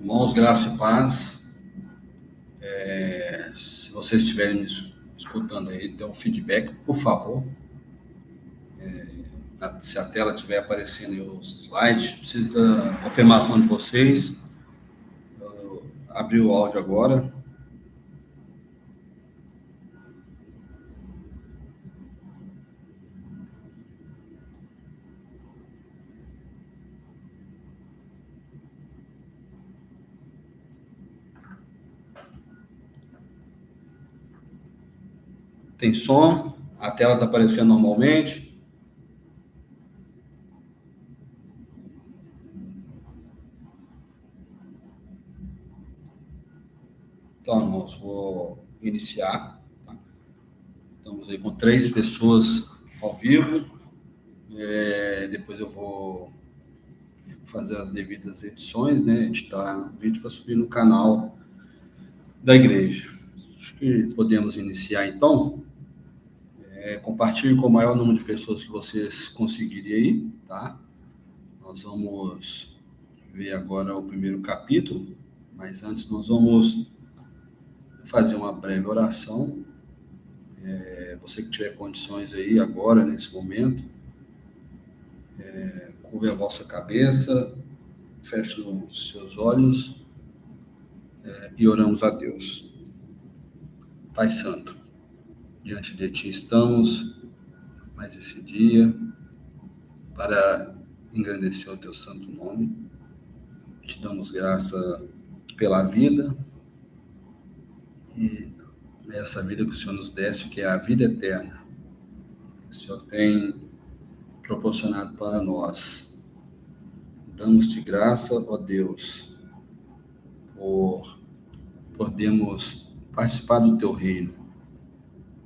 Irmãos, graça e paz. Se vocês estiverem me escutando aí, dê um feedback, por favor. Se a tela estiver aparecendo aí os slides, preciso da confirmação de vocês. Abri o áudio agora. Tem som? A tela está aparecendo normalmente? Então, irmãos, vou iniciar. Tá? Estamos aí com 3 pessoas ao vivo. Depois eu vou fazer as devidas edições, né? Editar um vídeo para subir no canal da igreja. Acho que podemos iniciar então. Compartilhe com o maior número de pessoas que vocês conseguirem aí, tá? Nós vamos ver agora o primeiro capítulo, mas antes nós vamos fazer uma breve oração. Você que tiver condições aí agora, nesse momento, curve a vossa cabeça, feche os seus olhos e oramos a Deus. Pai Santo, diante de Ti estamos mais esse dia para engrandecer o Teu santo nome. Te damos graça pela vida e essa vida que o Senhor nos desse, que é a vida eterna, que o Senhor tem proporcionado para nós. Damos-te graça, ó Deus, por podermos participar do Teu reino,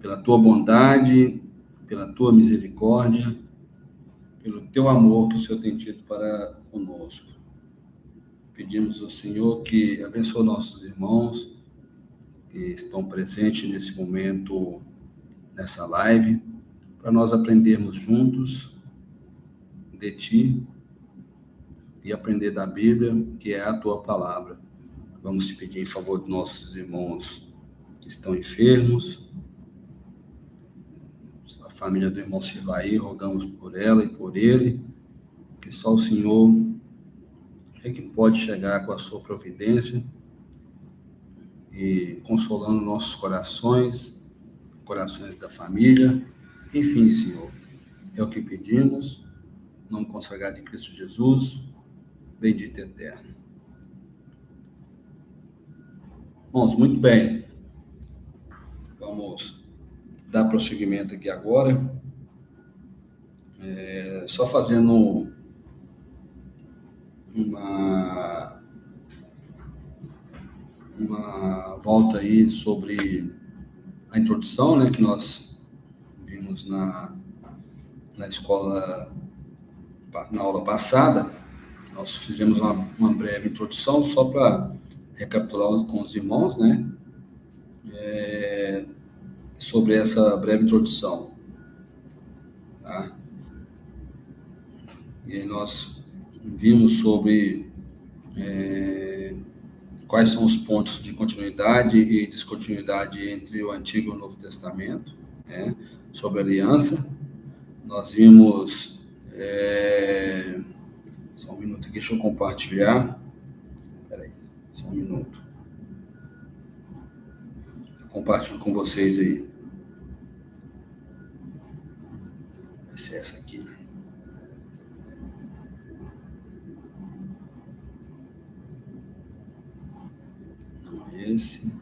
pela Tua bondade, pela Tua misericórdia, pelo Teu amor que o Senhor tem tido para conosco. Pedimos ao Senhor que abençoe nossos irmãos que estão presentes nesse momento, nessa live, para nós aprendermos juntos de Ti e aprender da Bíblia, que é a Tua palavra. Vamos te pedir em favor dos nossos irmãos que estão enfermos, a família do irmão Sivaí, rogamos por ela e por ele, que só o Senhor é que pode chegar com a sua providência e consolando nossos corações da família. Enfim, Senhor, é o que pedimos, no nome consagrado de Cristo Jesus, bendito e eterno. Irmãos, muito bem. Vamos dar prosseguimento aqui agora. Só fazendo uma volta aí sobre a introdução, né, que nós vimos na escola, na aula passada. Nós fizemos uma breve introdução, só para recapitular com os irmãos, né, sobre essa breve introdução. Tá? E aí nós vimos sobre quais são os pontos de continuidade e descontinuidade entre o Antigo e o Novo Testamento, né? Sobre a aliança. Nós vimos... Só um minuto aqui, deixa eu compartilhar. Espera aí, só um minuto. Eu compartilho com vocês aí. Vai ser essa aqui. Não é esse.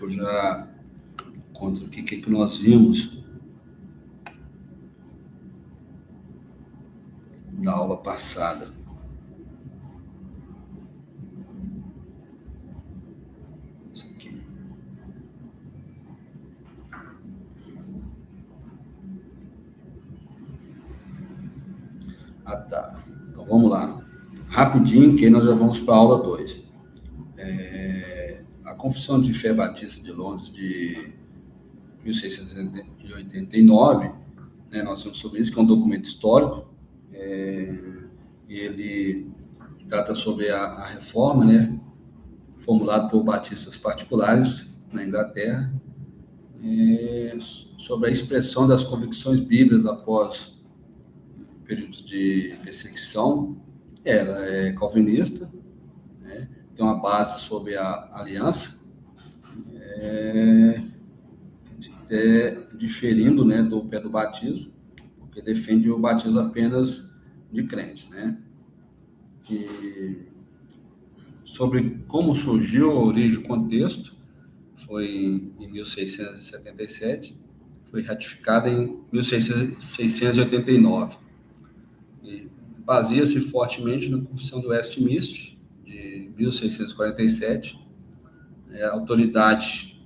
Eu já conto o que nós vimos na aula passada. Isso aqui. Ah, tá. Então vamos lá. Rapidinho, que aí nós já vamos para a aula 2. A Confissão de Fé Batista de Londres, de 1689, né, nós vimos sobre isso, que é um documento histórico, e ele trata sobre a reforma, né, formulado por batistas particulares na Inglaterra, sobre a expressão das convicções bíblicas após períodos de perseguição. Ela é calvinista, né, tem uma base sobre a aliança, diferindo, né, do pé do batismo, porque defende o batismo apenas de crentes, né? E sobre como surgiu a origem e o contexto, foi em 1677, foi ratificada em 1689. E baseia-se fortemente na Confissão do Westminster, de 1647. A autoridade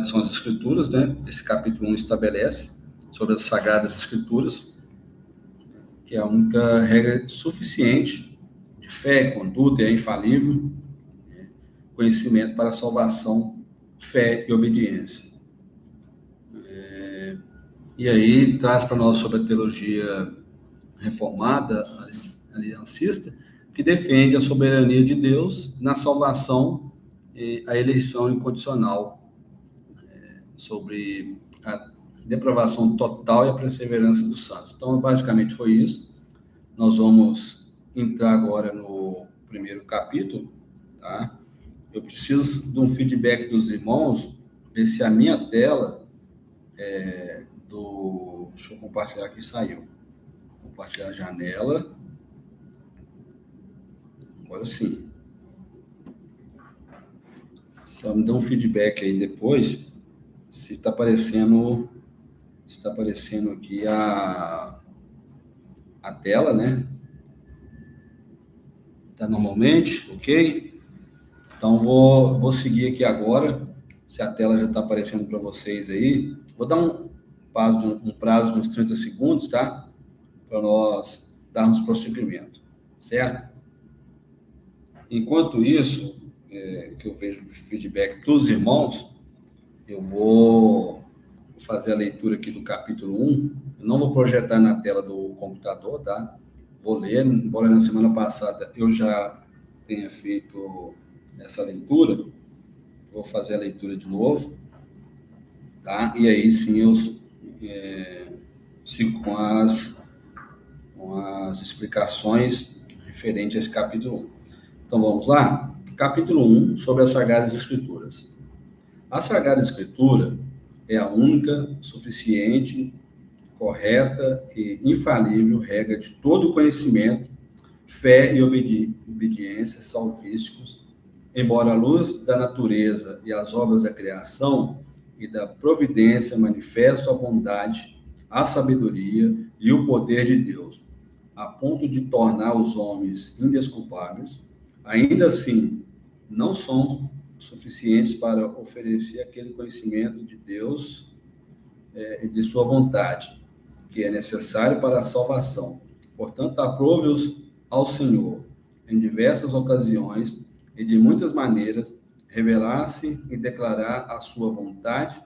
são as Escrituras, né? Esse capítulo 1 estabelece sobre as Sagradas Escrituras, que é a única regra suficiente de fé, conduta, é infalível, conhecimento para a salvação, fé e obediência. E aí traz para nós sobre a teologia reformada, aliancista, que defende a soberania de Deus na salvação e a eleição incondicional, sobre a depravação total e a perseverança dos santos. Então, basicamente foi isso. Nós vamos entrar agora no primeiro capítulo, tá? Eu preciso de um feedback dos irmãos, ver se a minha tela Deixa eu compartilhar aqui, saiu. Compartilhar a janela. Agora sim. Só me dá um feedback aí depois, se está aparecendo aqui a tela, né? Tá normalmente, ok? Então vou seguir aqui agora, se a tela já está aparecendo para vocês aí. Vou dar um prazo de uns 30 segundos, tá? Para nós darmos prosseguimento, certo? Enquanto isso, que eu vejo o feedback dos irmãos, eu vou fazer a leitura aqui do capítulo 1. Eu não vou projetar na tela do computador, tá? Vou ler, embora na semana passada eu já tenha feito essa leitura, vou fazer a leitura de novo, tá? E aí sim eu sigo com as explicações referentes a esse capítulo 1. Então vamos lá? Capítulo 1, sobre as Sagradas Escrituras. A Sagrada Escritura é a única, suficiente, correta e infalível regra de todo conhecimento, fé e obediência salvíficos, embora a luz da natureza e as obras da criação e da providência manifestem a bondade, a sabedoria e o poder de Deus, a ponto de tornar os homens indesculpáveis, ainda assim não são suficientes para oferecer aquele conhecimento de Deus e de sua vontade, que é necessário para a salvação. Portanto, aprove-os ao Senhor, em diversas ocasiões e de muitas maneiras, revelar-se e declarar a sua vontade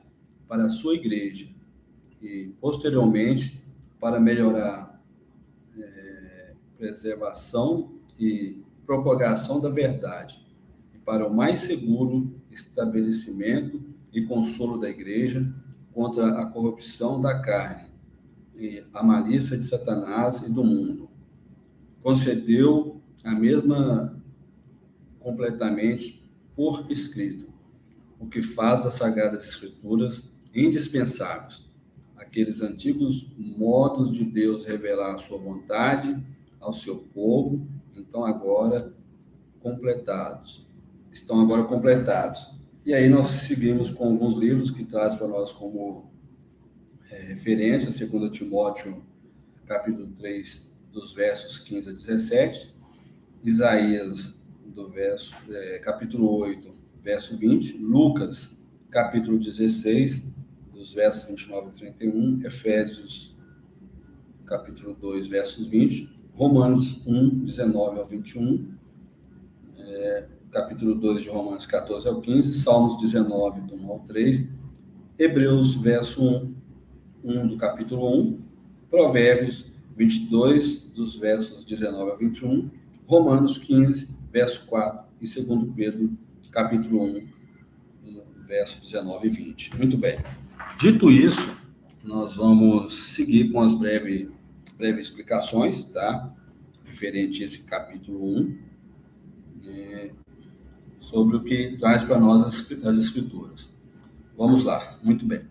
para a sua igreja, e, posteriormente, para melhorar preservação e propagação da verdade, e para o mais seguro estabelecimento e consolo da igreja contra a corrupção da carne e a malícia de Satanás e do mundo. Concedeu a mesma completamente por escrito, o que faz das Sagradas Escrituras indispensáveis, aqueles antigos modos de Deus revelar a sua vontade ao seu povo, estão agora completados. E aí nós seguimos com alguns livros que traz para nós como referência, 2 Timóteo, capítulo 3, dos versos 15 a 17, Isaías, capítulo 8, verso 20, Lucas, capítulo 16, dos versos 29 a 31, Efésios, capítulo 2, versos 20, Romanos 1, 19 ao 21, capítulo 2 de Romanos 14 ao 15, Salmos 19, do 1 ao 3, Hebreus, verso 1 do capítulo 1, Provérbios 22, dos versos 19 a 21, Romanos 15, verso 4, e 2 Pedro, capítulo 1, verso 19 e 20. Muito bem. Dito isso, nós vamos seguir com as breves explicações, tá? Referente a esse capítulo 1, sobre o que traz para nós as Escrituras. Vamos lá, muito bem.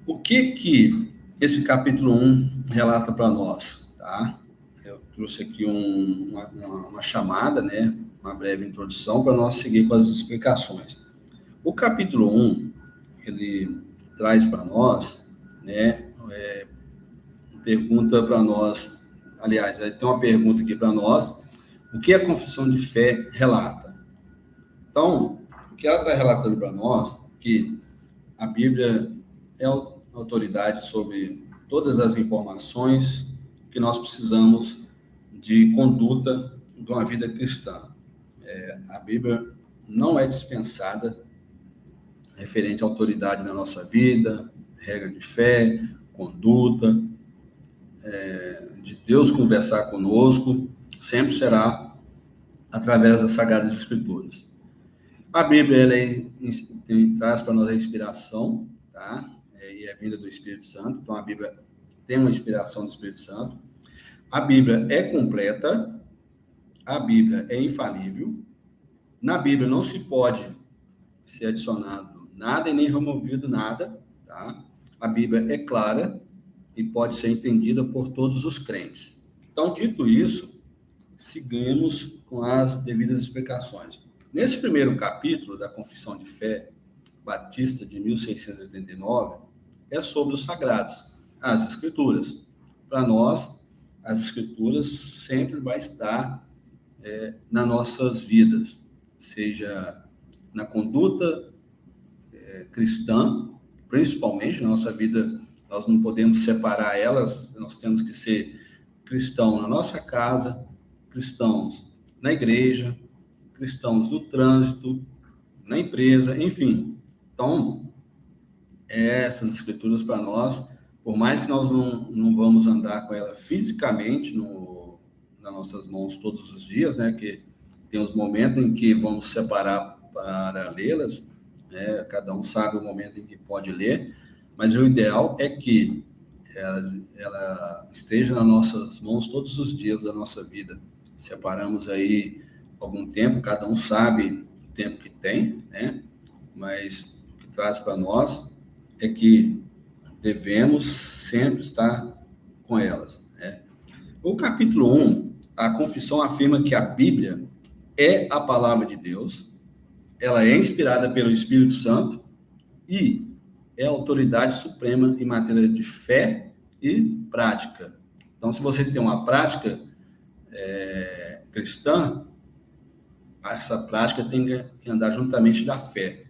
O que esse capítulo 1 relata para nós, tá? Eu trouxe aqui uma chamada, né? Uma breve introdução para nós seguir com as explicações. O capítulo 1, ele traz para nós, né? Pergunta para nós, aliás, tem uma pergunta aqui para nós, o que a confissão de fé relata? Então, o que ela está relatando para nós, que a Bíblia é autoridade sobre todas as informações que nós precisamos de conduta de uma vida cristã. A Bíblia não é dispensada referente à autoridade na nossa vida, regra de fé, conduta, de Deus conversar conosco, sempre será através das Sagradas Escrituras. A Bíblia traz para nós a inspiração, tá? E é vinda do Espírito Santo, então a Bíblia tem uma inspiração do Espírito Santo. A Bíblia é completa, a Bíblia é infalível, na Bíblia não se pode ser adicionado nada e nem removido nada, tá? A Bíblia é clara e pode ser entendida por todos os crentes. Então, dito isso, seguimos com as devidas explicações. Nesse primeiro capítulo da Confissão de Fé Batista de 1689, é sobre os sagrados, as Escrituras. Para nós, as Escrituras sempre vai estar nas nossas vidas, seja na conduta cristã, principalmente na nossa vida, nós não podemos separar elas, nós temos que ser cristãos na nossa casa, cristãos na igreja, cristãos no trânsito, na empresa, enfim. Então, essas escrituras para nós, por mais que nós não vamos andar com ela fisicamente nas nossas mãos todos os dias, né, que tem os momentos em que vamos separar para lê-las, né, cada um sabe o momento em que pode ler, mas o ideal é que ela esteja nas nossas mãos todos os dias da nossa vida. Separamos aí algum tempo, cada um sabe o tempo que tem, né? Mas o que traz para nós é que devemos sempre estar com elas, né? O capítulo 1, a confissão afirma que a Bíblia é a palavra de Deus, ela é inspirada pelo Espírito Santo e é a autoridade suprema em matéria de fé e prática. Então, se você tem uma prática cristã, essa prática tem que andar juntamente da fé.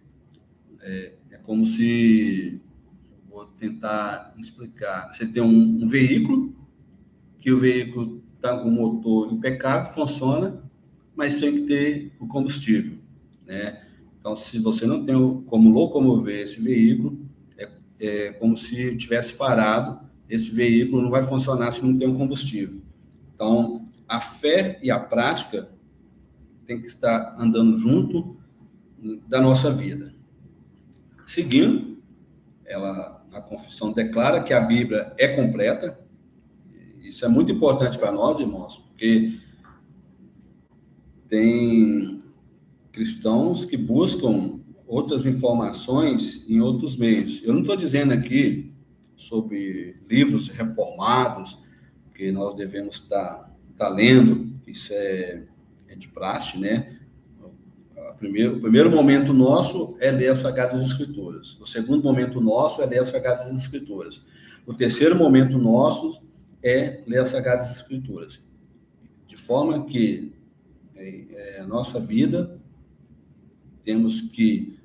É como se, vou tentar explicar, você tem um veículo, que o veículo está com o motor impecável, funciona, mas tem que ter o combustível, né? Então, se você não tem como locomover esse veículo, é como se tivesse parado, esse veículo não vai funcionar se não tem um combustível. Então, a fé e a prática tem que estar andando junto da nossa vida. Seguindo, a confissão declara que a Bíblia é completa. Isso é muito importante para nós, irmãos, porque tem cristãos que buscam outras informações em outros meios. Eu não estou dizendo aqui sobre livros reformados que nós devemos estar lendo, isso é de praxe, né? O primeiro momento nosso é ler as Sagradas Escrituras. O segundo momento nosso é ler as Sagradas Escrituras. O terceiro momento nosso é ler as Sagradas Escrituras. De forma que a nossa vida temos que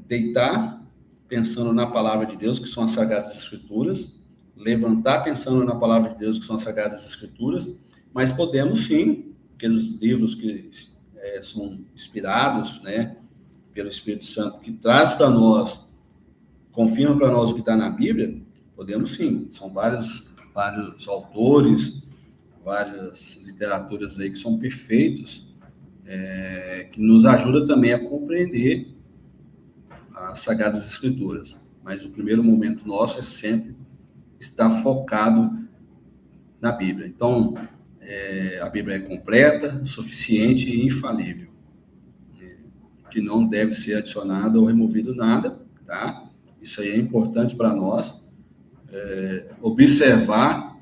deitar pensando na palavra de Deus, que são as Sagradas Escrituras, levantar pensando na palavra de Deus, que são as Sagradas Escrituras, mas podemos sim, aqueles livros que são inspirados, né, pelo Espírito Santo, que traz para nós, confirma para nós o que está na Bíblia, podemos sim. São vários autores, várias literaturas aí que são perfeitos, que nos ajuda também a compreender as Sagradas Escrituras. Mas o primeiro momento nosso é sempre estar focado na Bíblia. Então, a Bíblia é completa, suficiente e infalível, que não deve ser adicionado ou removido nada, tá? Isso aí é importante para nós, observar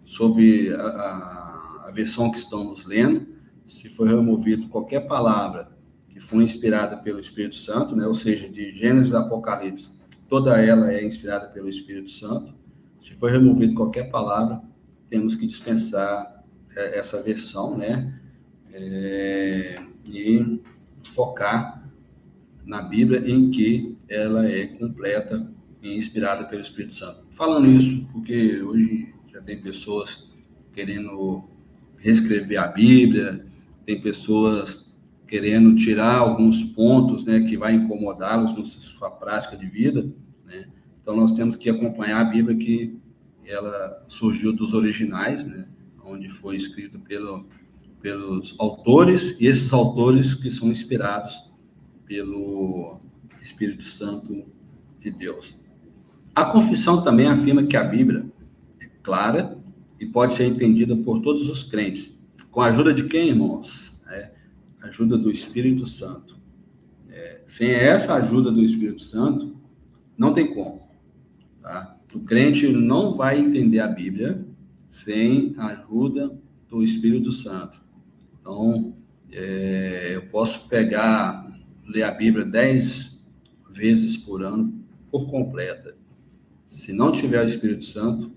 sobre a versão que estamos lendo, se foi removido qualquer palavra que foi inspirada pelo Espírito Santo, né? Ou seja, de Gênesis a Apocalipse, toda ela é inspirada pelo Espírito Santo. Se foi removido qualquer palavra, temos que dispensar essa versão, né? E focar na Bíblia em que ela é completa e inspirada pelo Espírito Santo. Falando isso, porque hoje já tem pessoas querendo reescrever a Bíblia, tem pessoas querendo tirar alguns pontos, né, que vai incomodá-los na sua prática de vida, né? Então nós temos que acompanhar a Bíblia, que ela surgiu dos originais, né, onde foi escrito pelos autores, e esses autores que são inspirados pelo Espírito Santo de Deus. A confissão também afirma que a Bíblia é clara e pode ser entendida por todos os crentes. Com a ajuda de quem, irmãos? Ajuda do Espírito Santo. Sem essa ajuda do Espírito Santo, não tem como. Tá? O crente não vai entender a Bíblia sem a ajuda do Espírito Santo. Então, eu posso ler a Bíblia 10 vezes por ano, por completa. Se não tiver o Espírito Santo,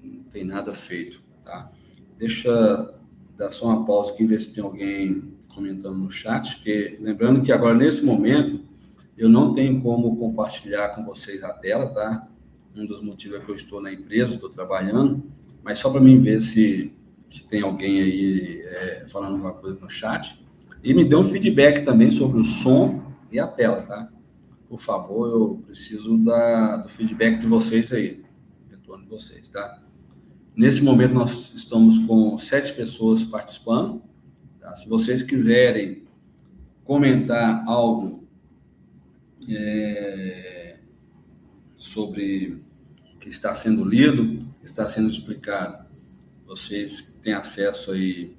não tem nada feito, tá? Deixa eu dar só uma pausa aqui, ver se tem alguém comentando no chat, porque lembrando que agora, nesse momento, eu não tenho como compartilhar com vocês a tela, tá? Um dos motivos é que eu estou na empresa, estou trabalhando, mas só para mim ver se tem alguém aí falando alguma coisa no chat. E me dê um feedback também sobre o som e a tela, tá? Por favor, eu preciso do feedback de vocês aí, retorno de vocês, tá? Nesse momento, nós estamos com 7 pessoas participando, tá? Se vocês quiserem comentar algo sobre o que está sendo lido, está sendo explicado, vocês têm acesso aí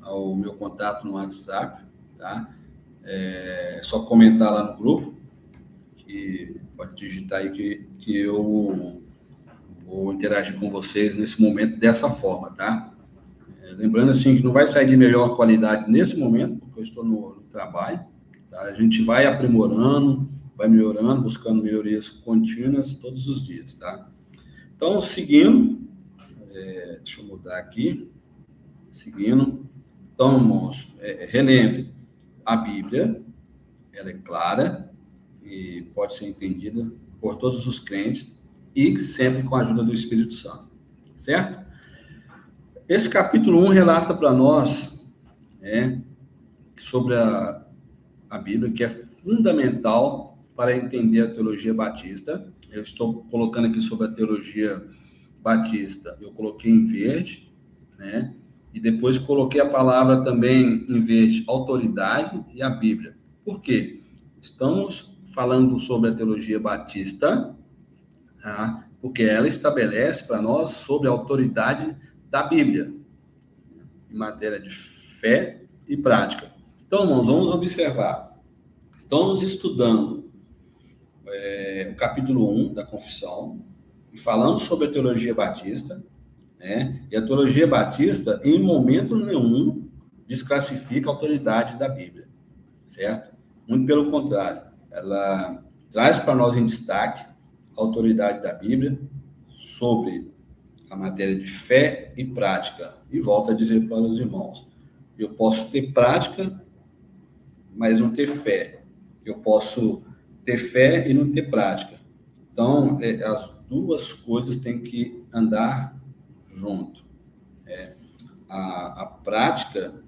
ao meu contato no WhatsApp, tá? É só comentar lá no grupo, que pode digitar aí que eu vou interagir com vocês nesse momento dessa forma, tá? Lembrando assim que não vai sair de melhor qualidade nesse momento, porque eu estou no trabalho, tá? A gente vai aprimorando, vai melhorando, buscando melhorias contínuas todos os dias, tá? Então, seguindo, deixa eu mudar aqui, seguindo. Então, irmãos, relembre, a Bíblia, ela é clara e pode ser entendida por todos os crentes e sempre com a ajuda do Espírito Santo, certo? Esse capítulo 1 relata para nós sobre a Bíblia, que é fundamental para entender a teologia batista. Eu estou colocando aqui sobre a teologia batista, eu coloquei em verde, né? E depois coloquei a palavra também em verde, autoridade e a Bíblia. Por quê? Estamos falando sobre a teologia batista, tá? Porque ela estabelece para nós sobre a autoridade da Bíblia, em matéria de fé e prática. Então, irmãos, vamos observar. Estamos estudando o capítulo 1 da Confissão, e falando sobre a teologia batista, né? E a teologia batista, em momento nenhum, desclassifica a autoridade da Bíblia, certo? Muito pelo contrário, ela traz para nós em destaque a autoridade da Bíblia sobre a matéria de fé e prática. E volto a dizer para os irmãos, eu posso ter prática, mas não ter fé. Eu posso ter fé e não ter prática. Então, as duas coisas têm que andar junto. A prática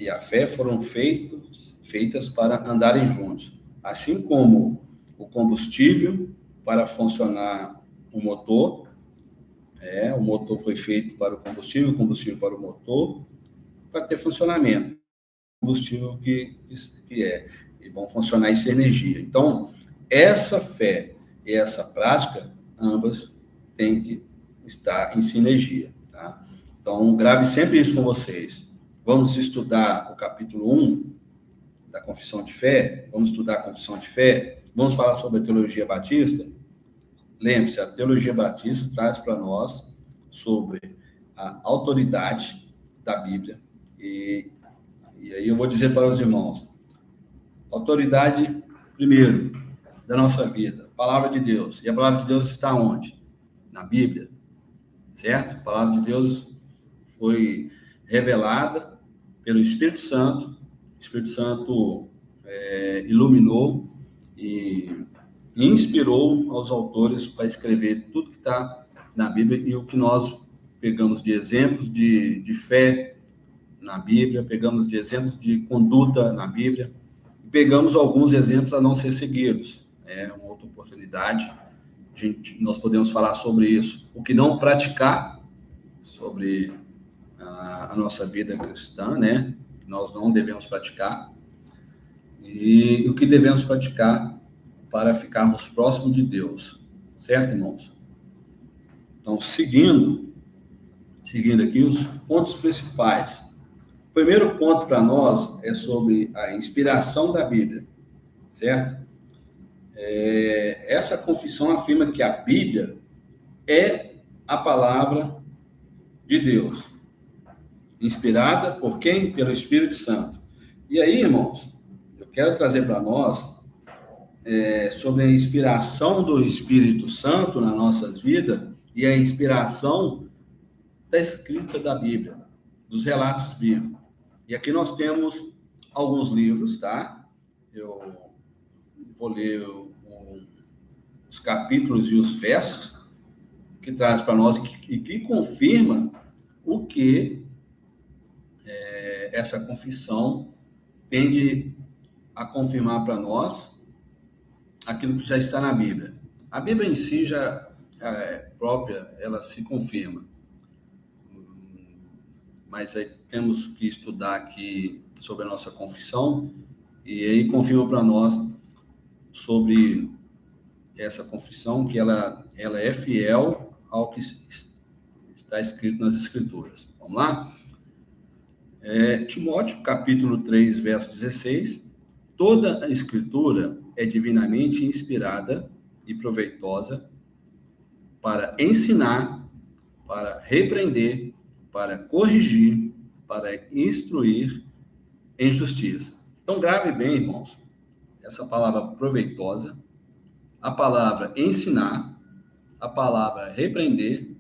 e a fé foram feitos feitas para andarem juntos. Assim como o combustível para funcionar o motor foi feito para o combustível para o motor, para ter funcionamento. O combustível e vão funcionar essa energia. Então, essa fé e essa prática, ambas têm que estar em sinergia, tá? Então, grave sempre isso com vocês. Vamos estudar o capítulo 1 da Confissão de Fé, vamos estudar a Confissão de Fé, vamos falar sobre a teologia batista. Lembre-se, a teologia batista traz para nós sobre a autoridade da Bíblia. E aí eu vou dizer para os irmãos, autoridade, primeiro, da nossa vida, a palavra de Deus. E a palavra de Deus está onde? Na Bíblia, certo? A palavra de Deus foi revelada pelo Espírito Santo. O Espírito Santo iluminou e inspirou aos autores para escrever tudo que está na Bíblia e o que nós pegamos de exemplos de fé na Bíblia, pegamos de exemplos de conduta na Bíblia, e pegamos alguns exemplos a não ser seguidos. É uma outra oportunidade, nós podemos falar sobre isso. O que não praticar sobre a nossa vida cristã, né? Nós não devemos praticar, e o que devemos praticar para ficarmos próximos de Deus, certo, irmãos? Então, seguindo aqui os pontos principais. O primeiro ponto para nós é sobre a inspiração da Bíblia, certo? Essa confissão afirma que a Bíblia é a palavra de Deus, inspirada por quem? Pelo Espírito Santo. E aí, irmãos, eu quero trazer para nós sobre a inspiração do Espírito Santo nas nossas vidas e a inspiração da escrita da Bíblia, dos relatos bíblicos. E aqui nós temos alguns livros, tá? Eu vou ler os capítulos e os versos que traz para nós e que confirma o que essa confissão tende a confirmar para nós aquilo que já está na Bíblia. A Bíblia em si já própria, ela se confirma. Mas aí temos que estudar aqui sobre a nossa confissão e aí confirma para nós sobre essa confissão que ela é fiel ao que está escrito nas Escrituras. Vamos lá? Timóteo, capítulo 3, verso 16. Toda a Escritura é divinamente inspirada e proveitosa para ensinar, para repreender, para corrigir, para instruir em justiça. Então, grave bem, irmãos, essa palavra proveitosa, a palavra ensinar, a palavra repreender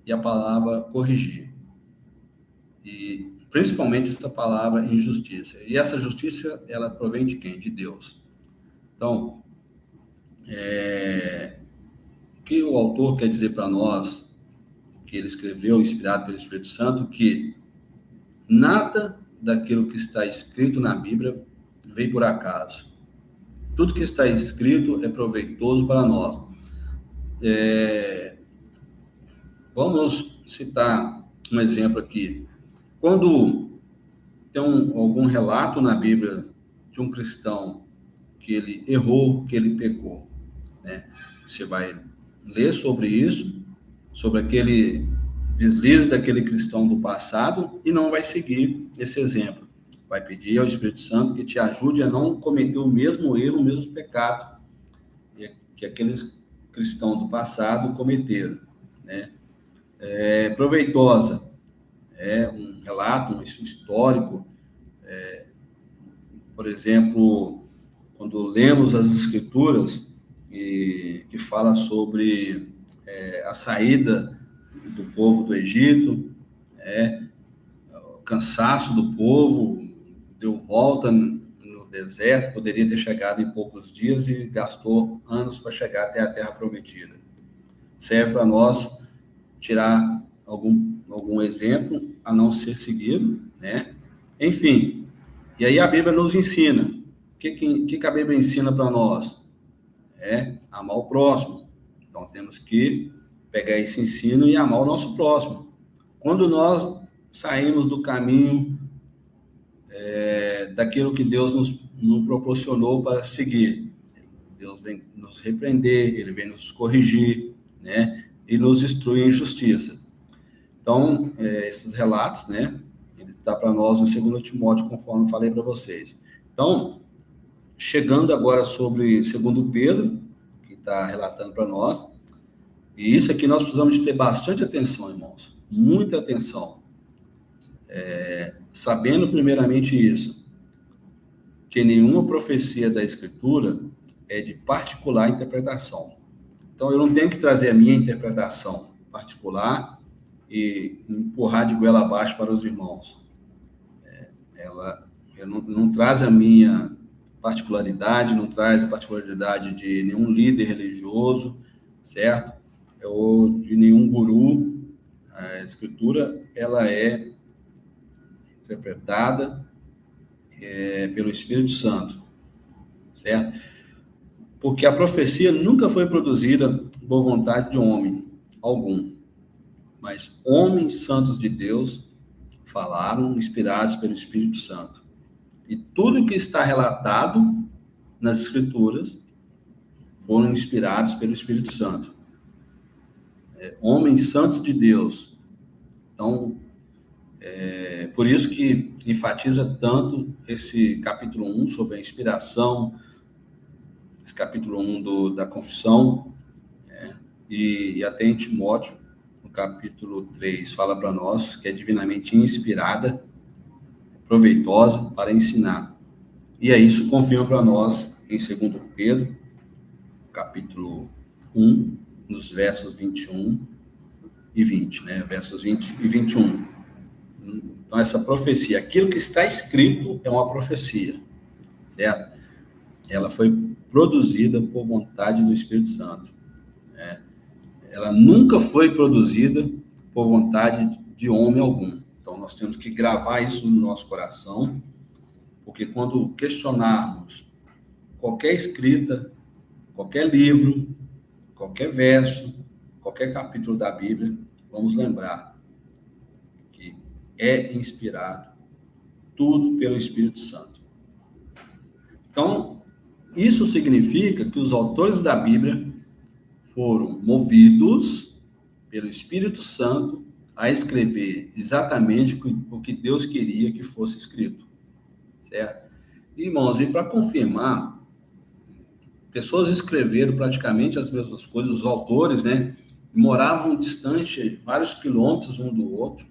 e a palavra corrigir. E principalmente essa palavra injustiça. E essa justiça, ela provém de quem? De Deus. Então, o que o autor quer dizer para nós, que ele escreveu, inspirado pelo Espírito Santo, que nada daquilo que está escrito na Bíblia vem por acaso. Tudo que está escrito é proveitoso para nós. Vamos citar um exemplo aqui. Quando tem algum relato na Bíblia de um cristão que ele errou, que ele pecou, né? Você vai ler sobre isso, sobre aquele deslize daquele cristão do passado e não vai seguir esse exemplo. Vai pedir ao Espírito Santo que te ajude a não cometer o mesmo erro, o mesmo pecado que aqueles cristãos do passado cometeram, né? Proveitosa. Um relato, um histórico. Por exemplo, quando lemos as Escrituras que fala sobre a saída do povo do Egito, o cansaço do povo, deu volta no deserto, poderia ter chegado em poucos dias e gastou anos para chegar até a Terra Prometida. Serve para nós tirar algum exemplo a não ser seguido, né? Enfim, E aí a Bíblia nos ensina. O que a Bíblia ensina para nós? É amar o próximo. Então temos que pegar esse ensino e amar o nosso próximo. Quando nós saímos do caminho daquilo que Deus nos proporcionou para seguir, Deus vem nos repreender, Ele vem nos corrigir, né? E nos instrui em justiça. Então, esses relatos, né? Ele está para nós no 2 Timóteo, conforme falei para vocês. Então, chegando agora sobre 2 Pedro, que está relatando para nós, e isso aqui nós precisamos de ter bastante atenção, irmãos, muita atenção. Sabendo primeiramente isso, que nenhuma profecia da Escritura é de particular interpretação. Então, eu não tenho que trazer a minha interpretação particular e empurrar de goela abaixo para os irmãos. Ela não traz a minha particularidade, não traz a particularidade de nenhum líder religioso, certo? Ou de nenhum guru. A Escritura, ela é interpretada pelo Espírito Santo, certo? Porque a profecia nunca foi produzida por vontade de homem algum, mas homens santos de Deus falaram inspirados pelo Espírito Santo. E tudo que está relatado nas Escrituras foram inspirados pelo Espírito Santo. Homens santos de Deus. Então, por isso que enfatiza tanto esse capítulo 1 sobre a inspiração, esse capítulo 1 da confissão, e até em Timóteo, no capítulo 3, fala para nós que é divinamente inspirada, proveitosa para ensinar. E é isso que confirma para nós em 2 Pedro, capítulo 1, nos versos 21 e 20, né? Versos 20 e 21. Então, essa profecia, aquilo que está escrito é uma profecia, certo? Ela foi produzida por vontade do Espírito Santo. Ela nunca foi produzida por vontade de homem algum. Então, nós temos que gravar isso no nosso coração, porque quando questionarmos qualquer escrita, qualquer livro, qualquer verso, qualquer capítulo da Bíblia, vamos lembrar que é inspirado tudo pelo Espírito Santo. Então, isso significa que os autores da Bíblia foram movidos pelo Espírito Santo a escrever exatamente o que Deus queria que fosse escrito, certo? Irmãos, e para confirmar, pessoas escreveram praticamente as mesmas coisas, os autores, né? Moravam distante, vários quilômetros um do outro,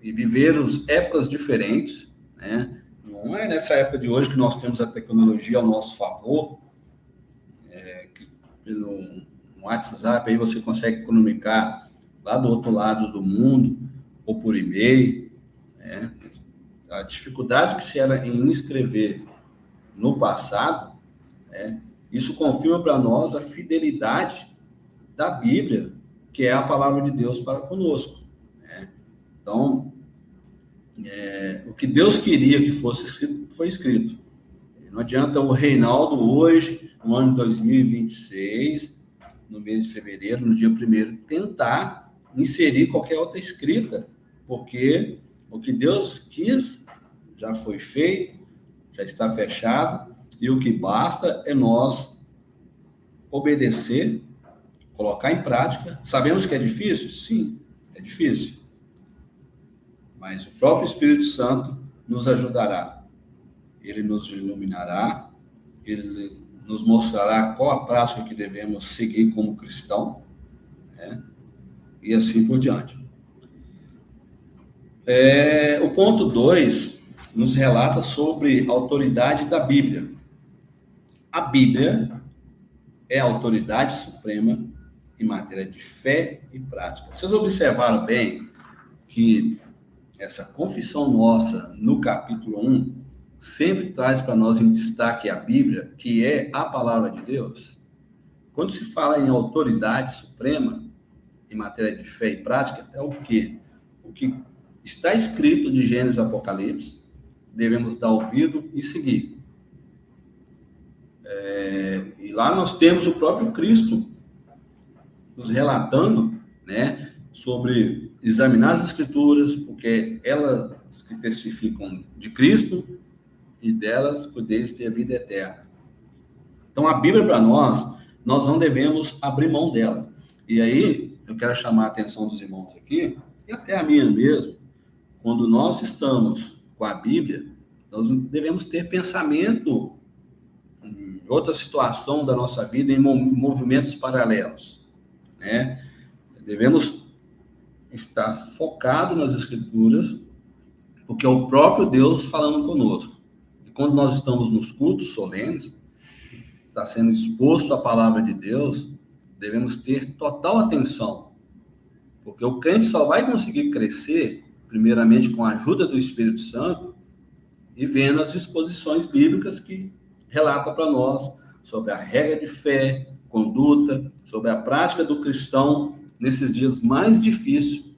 e viveram épocas diferentes, né? Não é nessa época de hoje que nós temos a tecnologia ao nosso favor, pelo WhatsApp, aí você consegue comunicar lá do outro lado do mundo, ou por e-mail, né? A dificuldade que se era em escrever no passado, né? Isso confirma para nós a fidelidade da Bíblia, que é a palavra de Deus para conosco, né? Então, o que Deus queria que fosse escrito, foi escrito. Não adianta o Reinaldo hoje, no ano de 2026, no mês de fevereiro, no dia 1º, tentar inserir qualquer outra escrita, porque o que Deus quis já foi feito, já está fechado, e o que basta é nós obedecer, colocar em prática. Sabemos que é difícil? Sim, é difícil. Mas o próprio Espírito Santo nos ajudará. Ele nos iluminará, ele nos mostrará qual a prática que devemos seguir como cristão, né? E assim por diante. O ponto 2 nos relata sobre a autoridade da Bíblia. A Bíblia é a autoridade suprema em matéria de fé e prática. Vocês observaram bem que essa confissão nossa, no capítulo 1, sempre traz para nós em destaque a Bíblia, que é a palavra de Deus. Quando se fala em autoridade suprema, em matéria de fé e prática, é o quê? O que está escrito de Gênesis e Apocalipse, devemos dar ouvido e seguir. E lá nós temos o próprio Cristo nos relatando, né, sobre examinar as Escrituras, porque elas que testificam de Cristo e delas podeis ter a vida eterna. Então, a Bíblia para nós não devemos abrir mão dela. E aí, eu quero chamar a atenção dos irmãos aqui, e até a minha mesmo, quando nós estamos com a Bíblia, nós devemos ter pensamento em outra situação da nossa vida, em movimentos paralelos, né? Devemos estar focado nas Escrituras, porque é o próprio Deus falando conosco. E quando nós estamos nos cultos solenes, está sendo exposto à palavra de Deus, devemos ter total atenção, porque o crente só vai conseguir crescer, primeiramente com a ajuda do Espírito Santo, e vendo as exposições bíblicas que relatam para nós sobre a regra de fé, conduta, sobre a prática do cristão nesses dias mais difíceis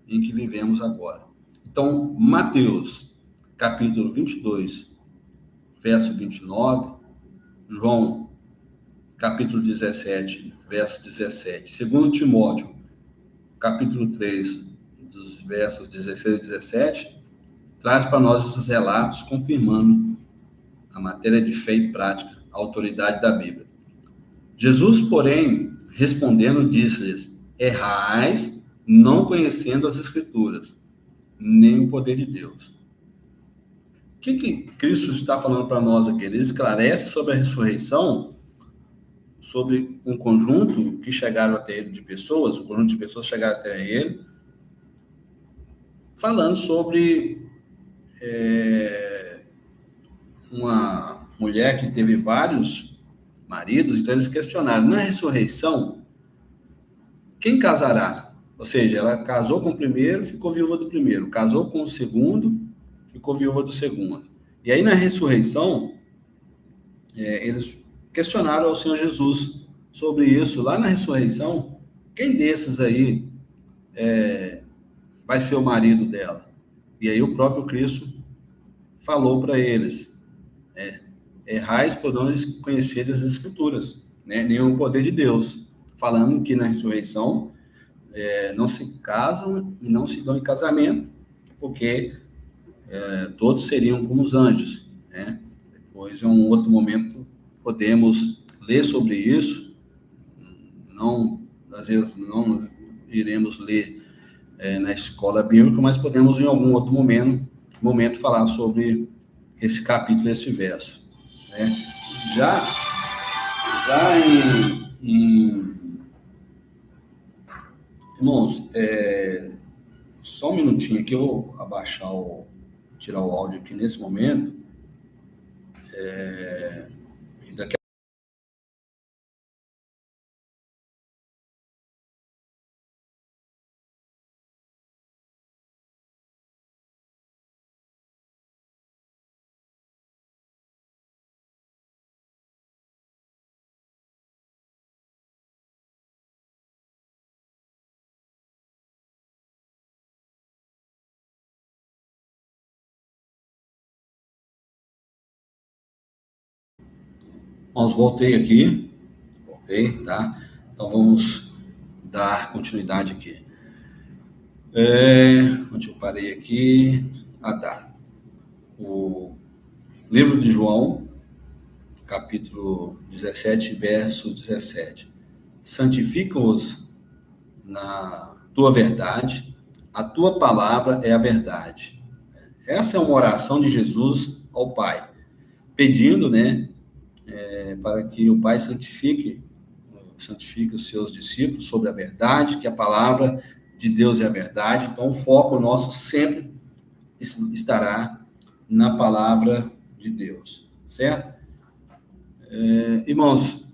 em que vivemos agora. Então, Mateus, capítulo 22, verso 29, João, capítulo 17, verso 17, segundo Timóteo, capítulo 3, dos versos 16 e 17, traz para nós esses relatos confirmando a matéria de fé e prática, a autoridade da Bíblia. Jesus, porém, respondendo, disse-lhes: errais, não conhecendo as Escrituras, nem o poder de Deus. O que Cristo está falando para nós aqui? Ele esclarece sobre a ressurreição, sobre um conjunto que chegaram até ele de pessoas, um conjunto de pessoas chegaram até ele, falando sobre uma mulher que teve vários maridos. Então eles questionaram: na ressurreição, quem casará? Ou seja, ela casou com o primeiro, ficou viúva do primeiro, casou com o segundo, ficou viúva do segundo. E aí na ressurreição, eles questionaram ao Senhor Jesus sobre isso. Lá na ressurreição, quem desses aí vai ser o marido dela? E aí o próprio Cristo falou para eles: errais por não conhecer as Escrituras, né? Nem o poder de Deus, falando que na ressurreição não se casam e não se dão em casamento, porque todos seriam como os anjos, né? Depois, em um outro momento, podemos ler sobre isso. Não, às vezes não iremos ler na escola bíblica, mas podemos em algum outro momento falar sobre esse capítulo, esse verso, né? Já irmãos, só um minutinho aqui, eu vou tirar o áudio aqui nesse momento, e daqui nós voltei, tá? Então vamos dar continuidade aqui. Onde eu parei aqui? Tá. O livro de João, capítulo 17, verso 17. Santifica-os na tua verdade, a tua palavra é a verdade. Essa é uma oração de Jesus ao Pai, pedindo, né, para que o Pai santifique os seus discípulos sobre a verdade, que a palavra de Deus é a verdade. Então, o foco nosso sempre estará na palavra de Deus, certo? Irmãos,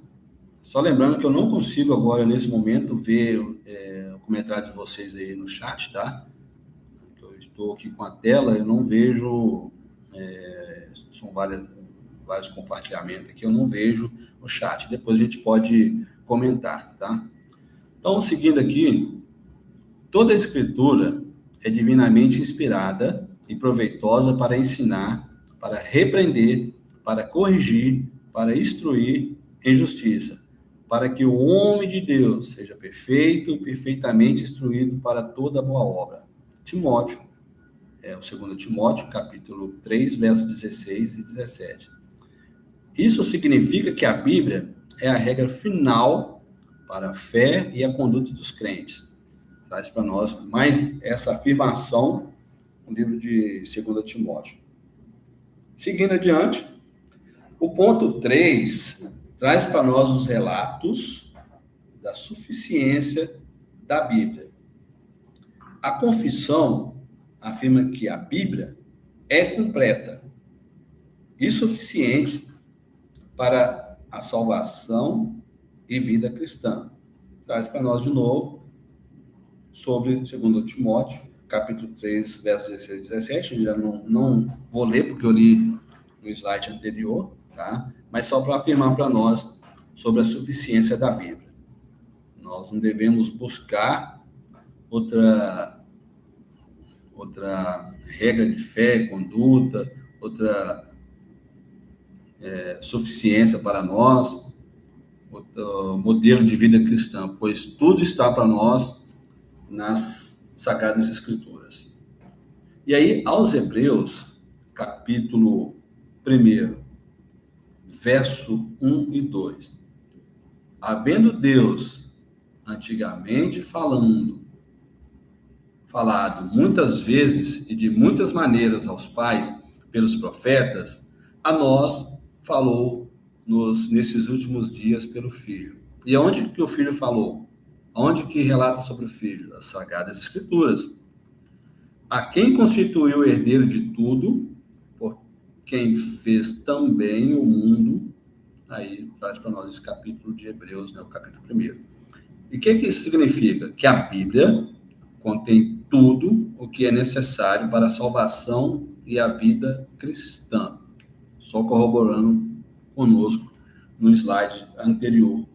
só lembrando que eu não consigo agora, nesse momento, ver o comentário de vocês aí no chat, tá? Eu estou aqui com a tela, eu não vejo, são vários compartilhamentos aqui, eu não vejo o chat. Depois a gente pode comentar, tá? Então, seguindo aqui, toda a Escritura é divinamente inspirada e proveitosa para ensinar, para repreender, para corrigir, para instruir em justiça, para que o homem de Deus seja perfeito e perfeitamente instruído para toda boa obra. Timóteo, o 2 Timóteo, capítulo 3, versos 16 e 17. Isso significa que a Bíblia é a regra final para a fé e a conduta dos crentes. Traz para nós mais essa afirmação no livro de 2 Timóteo. Seguindo adiante, o ponto 3 traz para nós os relatos da suficiência da Bíblia. A confissão afirma que a Bíblia é completa e suficiente para a salvação e vida cristã. Traz para nós de novo sobre 2 Timóteo, capítulo 3, versos 16 e 17. Já não vou ler, porque eu li no slide anterior, tá? Mas só para afirmar para nós sobre a suficiência da Bíblia. Nós não devemos buscar outra regra de fé, conduta, outra suficiência para nós, outro modelo de vida cristã, pois tudo está para nós nas Sagradas Escrituras. E aí, aos Hebreus, capítulo 1, verso 1 e 2. Havendo Deus antigamente falado muitas vezes e de muitas maneiras aos pais pelos profetas, a nós falou nesses últimos dias pelo Filho. E aonde que o Filho falou? Onde que relata sobre o Filho? As Sagradas Escrituras. A quem constituiu o herdeiro de tudo, por quem fez também o mundo. Aí traz para nós esse capítulo de Hebreus, né, o capítulo 1. E o que isso significa? Que a Bíblia contém tudo o que é necessário para a salvação e a vida cristã. Só corroborando conosco no slide anterior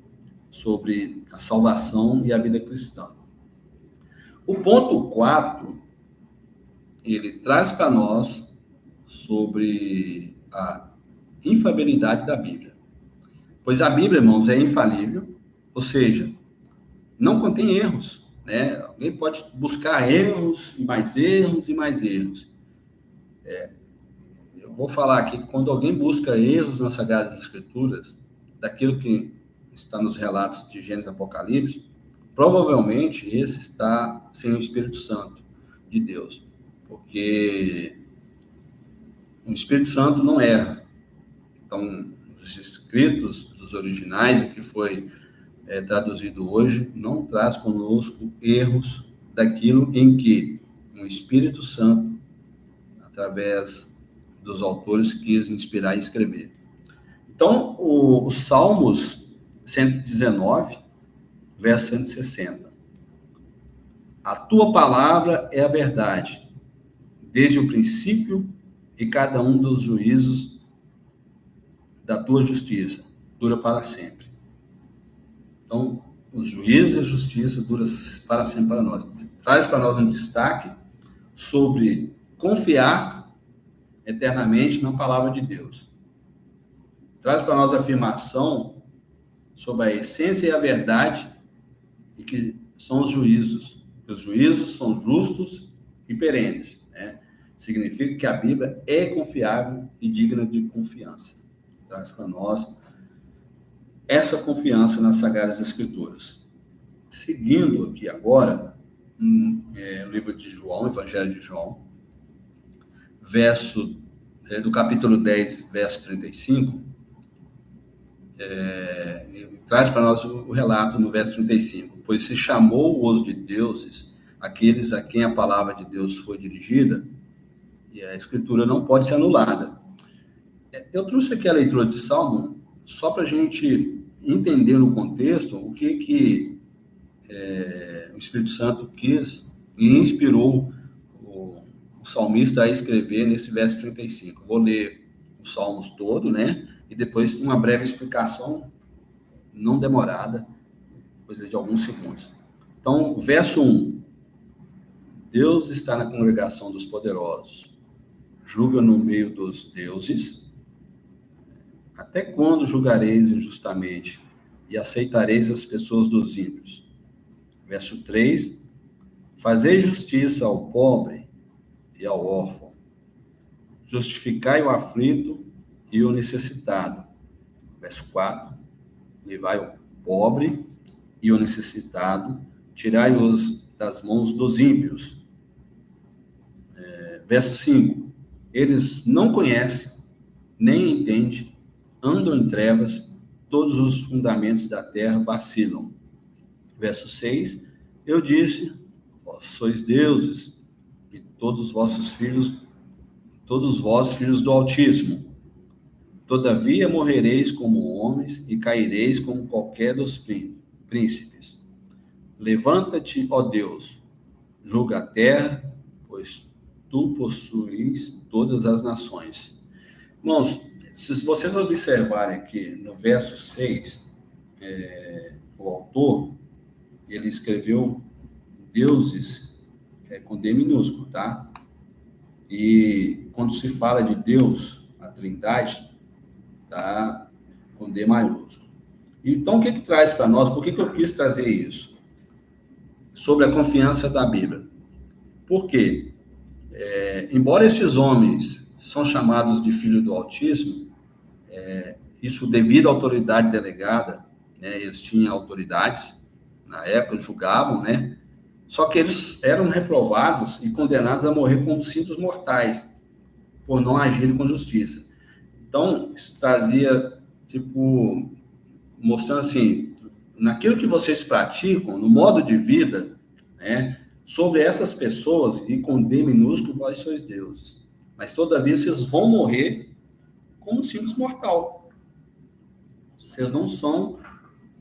sobre a salvação e a vida cristã. O ponto 4, ele traz para nós sobre a infalibilidade da Bíblia. Pois a Bíblia, irmãos, é infalível, ou seja, não contém erros, né? Alguém pode buscar erros, e mais erros e mais erros. Eu vou falar aqui que quando alguém busca erros nas Sagradas Escrituras, daquilo que está nos relatos de Gênesis e Apocalipse, provavelmente esse está sem o Espírito Santo de Deus, porque o Espírito Santo não erra. Então, os escritos dos originais, o que foi traduzido hoje, não traz conosco erros daquilo em que o Espírito Santo, através dos autores, quis inspirar e escrever. Então, os Salmos 119, verso 160. A tua palavra é a verdade, desde o princípio, e cada um dos juízos da tua justiça dura para sempre. Então, os juízos e a justiça duram para sempre para nós. Traz para nós um destaque sobre confiar eternamente na palavra de Deus. Traz para nós a afirmação sobre a essência e a verdade, e que são os juízos. Os juízos são justos e perenes, né? Significa que a Bíblia é confiável e digna de confiança. Traz para nós essa confiança nas Sagradas Escrituras. Seguindo aqui agora, o livro de João, Evangelho de João, do capítulo 10, verso 35, traz para nós o relato no verso 35. Pois se chamou-os de deuses, aqueles a quem a palavra de Deus foi dirigida, e a Escritura não pode ser anulada. Eu trouxe aqui a leitura de Salmo só para a gente entender no contexto o que o Espírito Santo quis e inspirou o salmista a escrever nesse verso 35. Vou ler os Salmos todo, né? E depois uma breve explicação, não demorada, coisa de alguns segundos. Então, verso 1. Deus está na congregação dos poderosos. julga no meio dos deuses. Até quando julgareis injustamente e aceitareis as pessoas dos ímpios? Verso 3, fazei justiça ao pobre e ao órfão, justificai o aflito e o necessitado. Verso 4, levai o pobre e o necessitado, tirai-os das mãos dos ímpios. Verso 5, eles não conhecem, nem entendem, andam em trevas, todos os fundamentos da terra vacilam. Verso 6, eu disse, vós sois deuses, e todos vós filhos do Altíssimo. Todavia morrereis como homens e caireis como qualquer dos príncipes. Levanta-te, ó Deus, julga a terra, pois tu possuis todas as nações. Irmãos, se vocês observarem aqui no verso 6, o autor, ele escreveu deuses com D minúsculo, tá? E quando se fala de Deus, a Trindade, tá com D maiúsculo. Então, o que traz para nós? Por que eu quis trazer isso? Sobre a confiança da Bíblia. Por quê? Embora esses homens são chamados de filhos do Altíssimo, isso devido à autoridade delegada, né? Eles tinham autoridades, na época julgavam, né? Só que eles eram reprovados e condenados a morrer como simples mortais, por não agirem com justiça. Então, isso trazia, mostrando assim, naquilo que vocês praticam, no modo de vida, né? Sobre essas pessoas, e com D minúsculo, vós sois deuses. Mas, todavia, vocês vão morrer como simples mortal. Vocês não são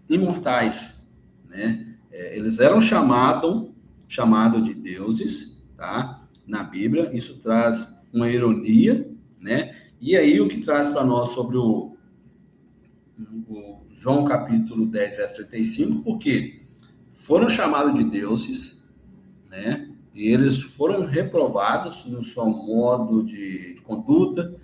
imortais, né? Eles eram chamados de deuses, tá? Na Bíblia, isso traz uma ironia, né? E aí o que traz para nós sobre o João capítulo 10, verso 35, porque foram chamados de deuses, né? E eles foram reprovados no seu modo de conduta,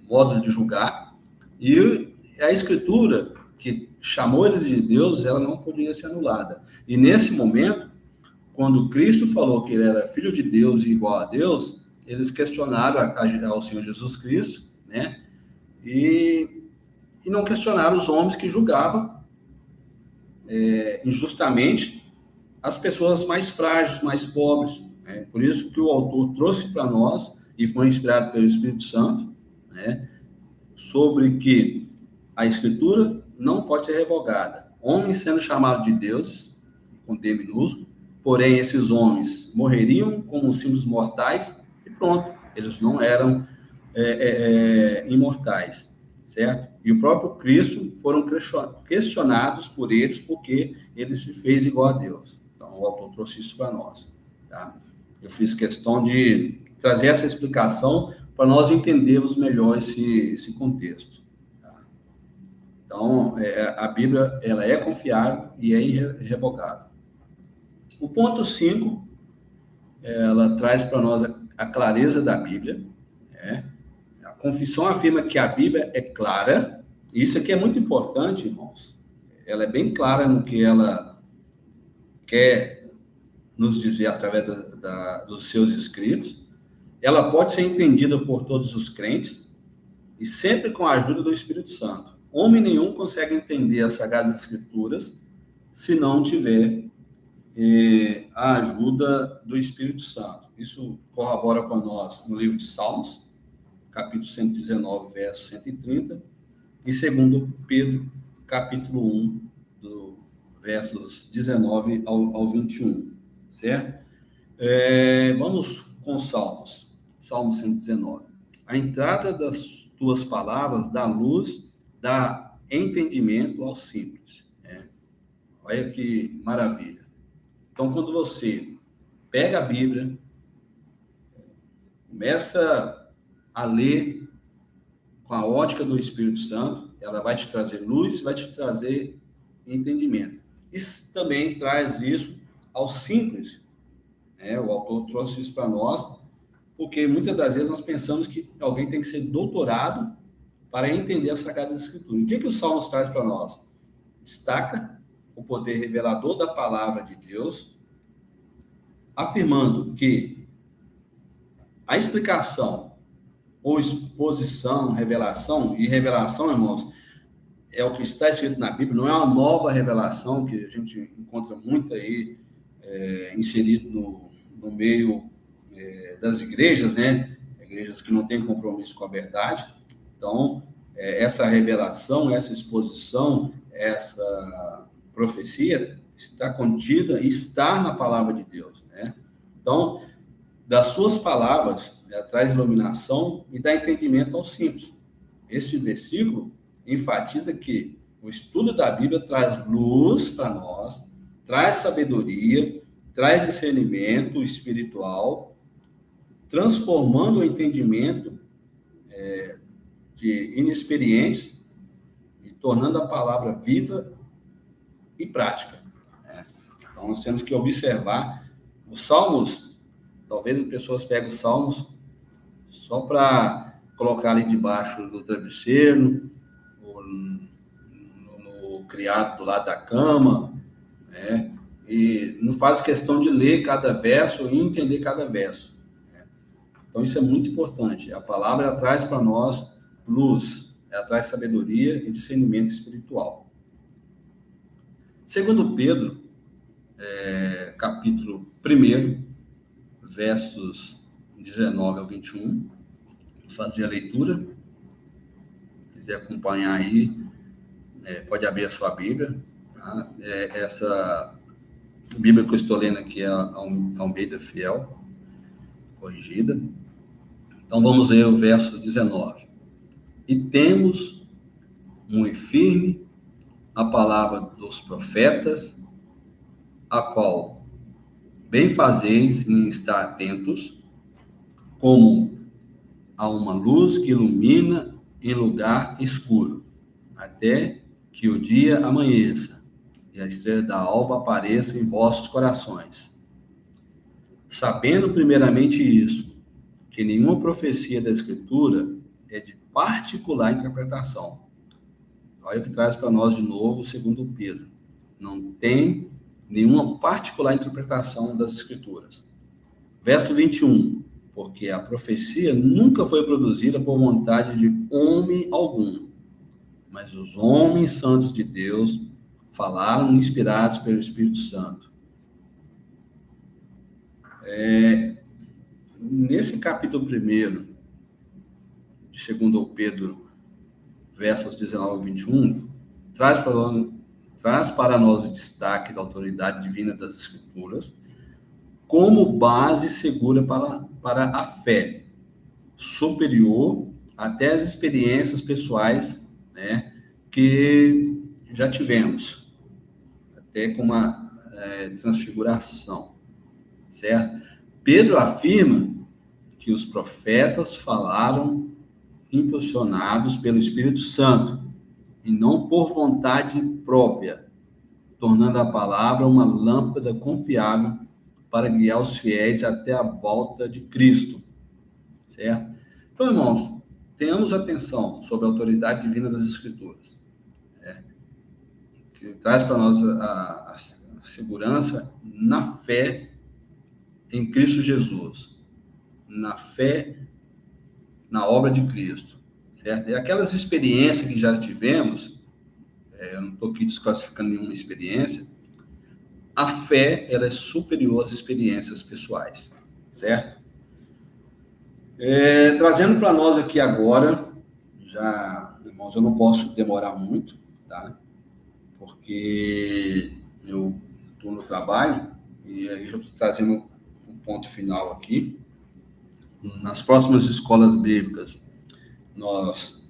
modo de julgar, e a Escritura que chamou eles de Deus, ela não podia ser anulada. E nesse momento, quando Cristo falou que ele era filho de Deus e igual a Deus, eles questionaram ao Senhor Jesus Cristo, né? E não questionaram os homens que julgavam injustamente as pessoas mais frágeis, mais pobres. Né? Por isso que o autor trouxe para nós, e foi inspirado pelo Espírito Santo, né? Sobre que a Escritura não pode ser revogada. Homens sendo chamados de deuses, com D minúsculo, porém esses homens morreriam como simples mortais e pronto, eles não eram imortais, certo? E o próprio Cristo foram questionados por eles porque ele se fez igual a Deus. Então o autor trouxe isso para nós, tá? Eu fiz questão de trazer essa explicação para nós entendermos melhor esse contexto. Então, a Bíblia, ela é confiável e é irrevogável. O ponto 5, ela traz para nós a clareza da Bíblia. Né? A confissão afirma que a Bíblia é clara, e isso aqui é muito importante, irmãos. Ela é bem clara no que ela quer nos dizer através dos seus escritos. Ela pode ser entendida por todos os crentes, e sempre com a ajuda do Espírito Santo. Homem nenhum consegue entender as Sagradas Escrituras se não tiver a ajuda do Espírito Santo. Isso corrobora com nós no livro de Salmos, capítulo 119, verso 130, e 2 Pedro, capítulo 1, versos 19 ao 21, certo? Vamos com Salmos. Salmo 119. A entrada das tuas palavras dá luz, dá entendimento aos simples. Olha que maravilha. Então, quando você pega a Bíblia, começa a ler com a ótica do Espírito Santo, ela vai te trazer luz, vai te trazer entendimento. Isso também traz isso aos simples. O autor trouxe isso para nós, porque muitas das vezes nós pensamos que alguém tem que ser doutorado para entender as Sagradas Escrituras. O que o Salmos traz para nós? Destaca o poder revelador da palavra de Deus, afirmando que a explicação ou exposição, revelação, e revelação, irmãos, é o que está escrito na Bíblia, não é uma nova revelação que a gente encontra muito aí inserido no meio das igrejas, né? Igrejas que não têm compromisso com a verdade. Então, essa revelação, essa exposição, essa profecia está contida, está na palavra de Deus, né? Então, das suas palavras, traz iluminação e dá entendimento aos simples. Esse versículo enfatiza que o estudo da Bíblia traz luz para nós, traz sabedoria, traz discernimento espiritual, transformando o entendimento de inexperientes e tornando a palavra viva e prática. Então, nós temos que observar os Salmos. Talvez as pessoas peguem os Salmos só para colocar ali debaixo do travesseiro, ou no criado do lado da cama, né? E não faz questão de ler cada verso e entender cada verso, né? Então, isso é muito importante. A palavra ela traz para nós luz, ela traz sabedoria e discernimento espiritual. Segundo Pedro, capítulo 1, versos 19 ao 21, vou fazer a leitura. Se quiser acompanhar aí, pode abrir a sua Bíblia. Tá? Essa Bíblia que eu estou lendo aqui é a Almeida Fiel, corrigida. Então, vamos ler o verso 19. E temos muito firme a palavra dos profetas, a qual bem fazeis em estar atentos, como a uma luz que ilumina em lugar escuro, até que o dia amanheça e a estrela da alva apareça em vossos corações. Sabendo primeiramente isso, que nenhuma profecia da Escritura é de particular interpretação. Olha o que traz para nós de novo, segundo Pedro. Não tem nenhuma particular interpretação das Escrituras. Verso 21. Porque a profecia nunca foi produzida por vontade de homem algum, mas os homens santos de Deus falaram inspirados pelo Espírito Santo. Nesse capítulo 1 de 2 Pedro, versos 19 a 21, traz para nós o destaque da autoridade divina das Escrituras como base segura para a fé, superior até as experiências pessoais, né, que já tivemos, até com uma transfiguração, certo? Pedro afirma que os profetas falaram impulsionados pelo Espírito Santo e não por vontade própria, tornando a palavra uma lâmpada confiável para guiar os fiéis até a volta de Cristo, certo? Então, irmãos, tenhamos atenção sobre a autoridade divina das Escrituras, que traz para nós a segurança na fé em Cristo Jesus, na fé na obra de Cristo, certo? E aquelas experiências que já tivemos, eu não estou aqui desclassificando nenhuma experiência, a fé ela é superior às experiências pessoais, certo? Trazendo para nós aqui agora, já, irmãos, eu não posso demorar muito, tá? Porque eu estou no trabalho e aí eu estou trazendo um ponto final aqui. Nas próximas escolas bíblicas, nós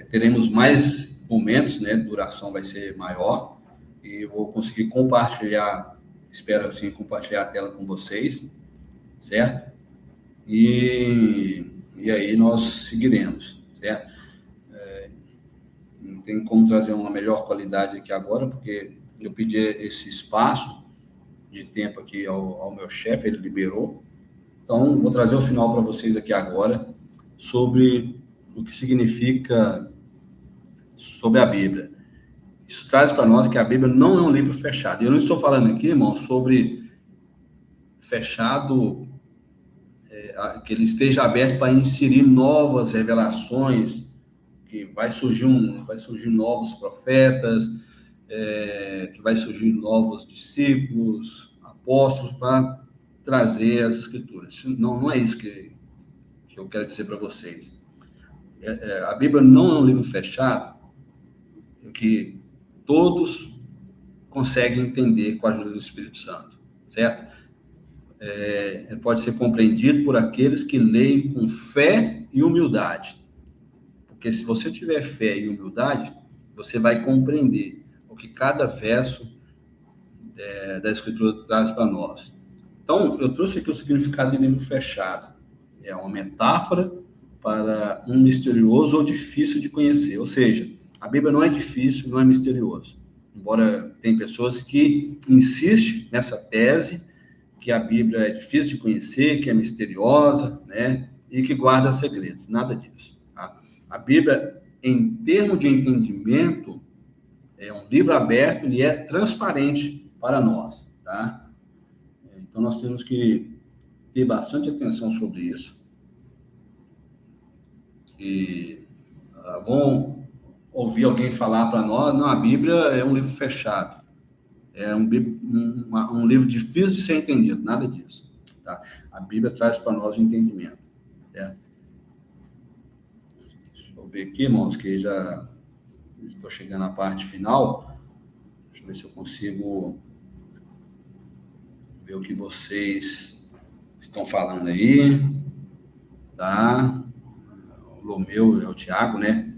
teremos mais momentos, né? A duração vai ser maior e eu vou conseguir compartilhar, espero assim, compartilhar a tela com vocês, certo? E aí nós seguiremos, certo? Não tem como trazer uma melhor qualidade aqui agora, porque eu pedi esse espaço de tempo aqui ao meu chefe, ele liberou. Então, vou trazer o final para vocês aqui agora, sobre o que significa sobre a Bíblia. Isso traz para nós que a Bíblia não é um livro fechado. Eu não estou falando aqui, irmão, sobre fechado, que ele esteja aberto para inserir novas revelações, que vai surgir novos profetas, que vai surgir novos discípulos, apóstolos, para trazer as escrituras. Não é isso que eu quero dizer para vocês. A Bíblia não é um livro fechado, que todos conseguem entender com a ajuda do Espírito Santo, certo? Pode ser compreendido por aqueles que leem com fé e humildade. Porque se você tiver fé e humildade, você vai compreender o que cada verso da Escritura traz para nós. Então, eu trouxe aqui o significado de livro fechado. É uma metáfora para um misterioso ou difícil de conhecer. Ou seja, a Bíblia não é difícil, não é misterioso. Embora tem pessoas que insistem nessa tese que a Bíblia é difícil de conhecer, que é misteriosa, né? E que guarda segredos. Nada disso. Tá? A Bíblia, em termos de entendimento, é um livro aberto e é transparente para nós, tá? Então, nós temos que ter bastante atenção sobre isso. E vão ouvir alguém falar para nós, não, a Bíblia é um livro fechado, é um livro difícil de ser entendido, nada disso, tá? A Bíblia traz para nós o entendimento, certo? Deixa eu ver aqui, irmãos, que já estou chegando à parte final. Deixa eu ver se eu consigo ver o que vocês estão falando aí, tá? O Lomeu é o Tiago, né?